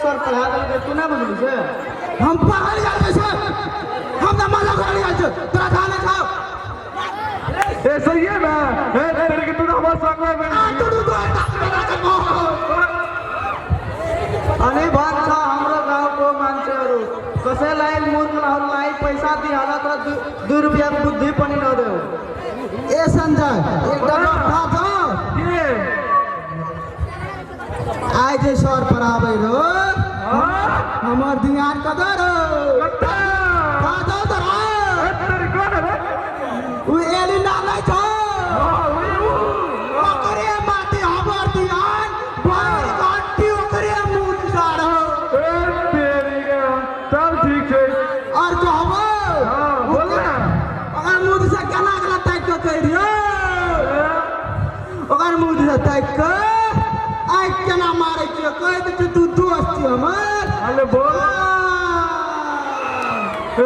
sir पढ़ा दे तू ना बुझली से हम पढ़ाई जाते सर हम ना मजा कर जाते तोरा खाने खाओ ए सही है ना ए तेरे के तू ना हमारे संग में तू आणि भात खा हमरो गाव को माणसारू कसे लाईल मूर्ख लाई पैसा दी आला तर 2 रुपया बुद्धी पण न देव ए संजय एक डबा था ये आइ जे सर पढ़ाबै रो हमर ध्यान कदर कत्ता दादा दरा तेरे कौन है उ एली ना नहीं था ओकरे माटी हमर ध्यान भर घंटी ओकरे मुंह साड़ तेरी का सब ठीक है और कहबो हां बोल ना ओकर मुंह से केना गला ताक के कह दियो ओकर मुंह से ताक के आई केना मारे के कह दे तू दोस्त छी हमर अरे बोल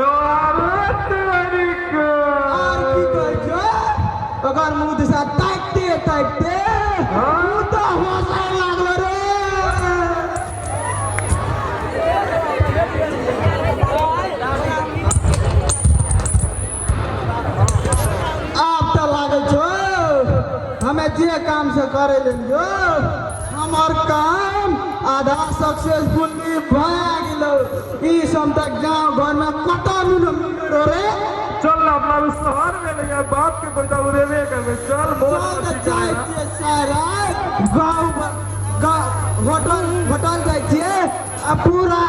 यार तेरी का और की कह जो ओकर मुंह से ताकते उ तो होसे लागलो रे आप तो लागे छो हमें जे काम से करे लेंगे हमार काम आधा सक्सेसफुल भए गेलो ई सब तक गांव घर में कटा मिलो रे चल अपना शहर में ले गया बाप के पैसा उड़ेवे कर चल बहुत जाए छिए सारा गांव होटल जाए छिए आ पूरा